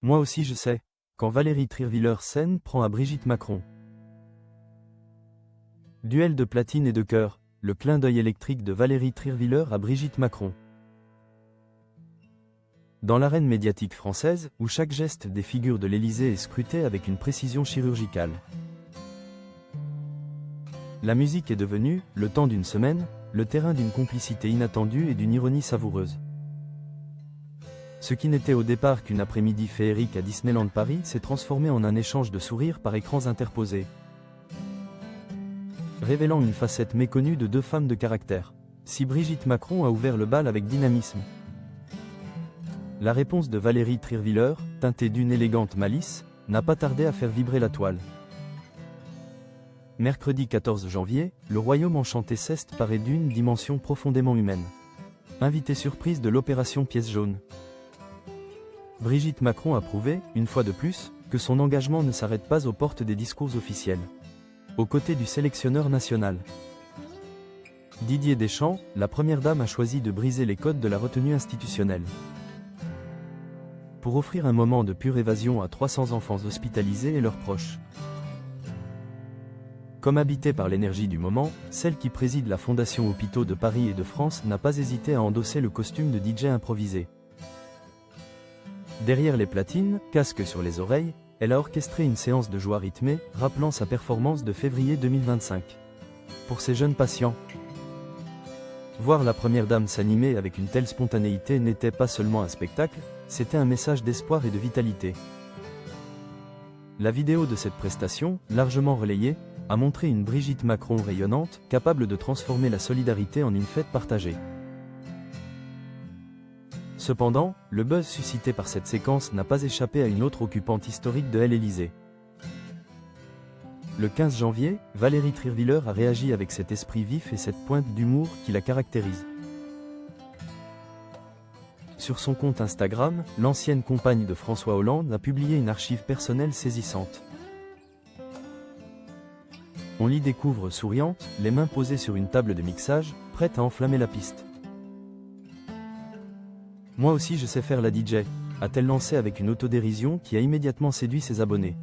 Moi aussi je sais. Quand Valérie Trierwiller-Sen prend à Brigitte Macron. Duel de platine et de cœur, le clin d'œil électrique de Valérie Trierwiller à Brigitte Macron. Dans l'arène médiatique française, où chaque geste des figures de l'Élysée est scruté avec une précision chirurgicale. La musique est devenue, le temps d'une semaine, le terrain d'une complicité inattendue et d'une ironie savoureuse. Ce qui n'était au départ qu'une après-midi féerique à Disneyland Paris s'est transformé en un échange de sourires par écrans interposés, révélant une facette méconnue de deux femmes de caractère. Si Brigitte Macron a ouvert le bal avec dynamisme, la réponse de Valérie Trierwiller, teintée d'une élégante malice, n'a pas tardé à faire vibrer la toile. Mercredi 14 janvier, le royaume enchanté s'est paré d'une dimension profondément humaine. Invitée surprise de l'opération Pièce jaune. Brigitte Macron a prouvé, une fois de plus, que son engagement ne s'arrête pas aux portes des discours officiels. Aux côtés du sélectionneur national Didier Deschamps, la première dame a choisi de briser les codes de la retenue institutionnelle. Pour offrir un moment de pure évasion à 300 enfants hospitalisés et leurs proches. Comme habitée par l'énergie du moment, celle qui préside la Fondation Hôpitaux de Paris et de France n'a pas hésité à endosser le costume de DJ improvisé. Derrière les platines, casque sur les oreilles, elle a orchestré une séance de joie rythmée, rappelant sa performance de février 2025. Pour ces jeunes patients, voir la première dame s'animer avec une telle spontanéité n'était pas seulement un spectacle, c'était un message d'espoir et de vitalité. La vidéo de cette prestation, largement relayée, a montré une Brigitte Macron rayonnante, capable de transformer la solidarité en une fête partagée. Cependant, le buzz suscité par cette séquence n'a pas échappé à une autre occupante historique de l'Élysée. Le 15 janvier, Valérie Trierwiller a réagi avec cet esprit vif et cette pointe d'humour qui la caractérise. Sur son compte Instagram, l'ancienne compagne de François Hollande a publié une archive personnelle saisissante. On l'y découvre souriante, les mains posées sur une table de mixage, prête à enflammer la piste. Moi aussi je sais faire la DJ, a-t-elle lancé avec une autodérision qui a immédiatement séduit ses abonnés.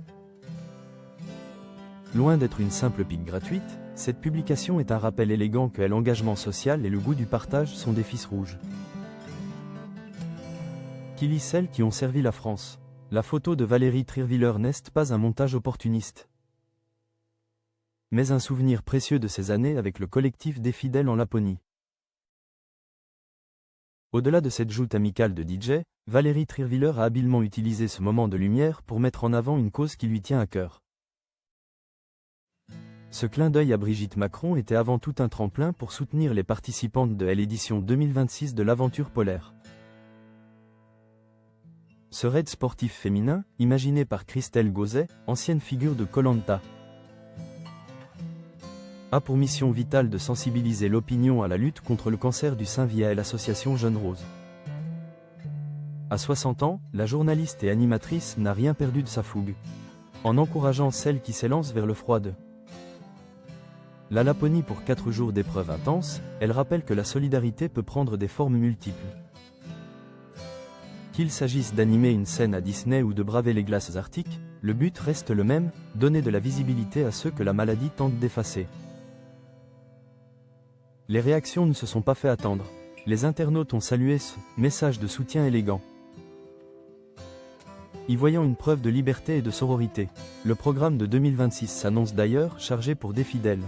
Loin d'être une simple pique gratuite, cette publication est un rappel élégant que l'engagement social et le goût du partage sont des fils rouges. Qui lit celles qui ont servi la France. La photo de Valérie Trierwiller n'est pas un montage opportuniste, mais un souvenir précieux de ces années avec le collectif des fidèles en Laponie. Au-delà de cette joute amicale de DJ, Valérie Trierwiller a habilement utilisé ce moment de lumière pour mettre en avant une cause qui lui tient à cœur. Ce clin d'œil à Brigitte Macron était avant tout un tremplin pour soutenir les participantes de l'édition 2026 de l'Aventure polaire. Ce raid sportif féminin, imaginé par Christelle Gauzet, ancienne figure de Koh Lanta, a pour mission vitale de sensibiliser l'opinion à la lutte contre le cancer du sein via l'association Jeune Rose. À 60 ans, la journaliste et animatrice n'a rien perdu de sa fougue, en encourageant celles qui s'élancent vers le froid. La Laponie pour 4 jours d'épreuves intenses, elle rappelle que la solidarité peut prendre des formes multiples. Qu'il s'agisse d'animer une scène à Disney ou de braver les glaces arctiques, le but reste le même, donner de la visibilité à ceux que la maladie tente d'effacer. Les réactions ne se sont pas fait attendre. Les internautes ont salué ce message de soutien élégant, y voyant une preuve de liberté et de sororité. Le programme de 2026 s'annonce d'ailleurs chargé pour des fidèles.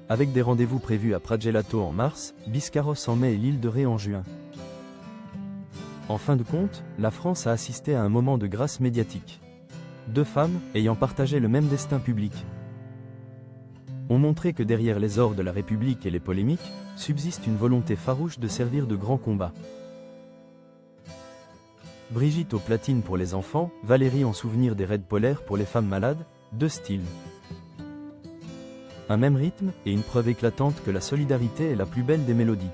Avec des rendez-vous prévus à Pragelato en mars, Biscarrosse en mai et l'île de Ré en juin. En fin de compte, la France a assisté à un moment de grâce médiatique. Deux femmes, ayant partagé le même destin public, ont montré que derrière les ors de la République et les polémiques, subsiste une volonté farouche de servir de grands combats. Brigitte aux platines pour les enfants, Valérie en souvenir des raids polaires pour les femmes malades, deux styles, un même rythme et une preuve éclatante que la solidarité est la plus belle des mélodies.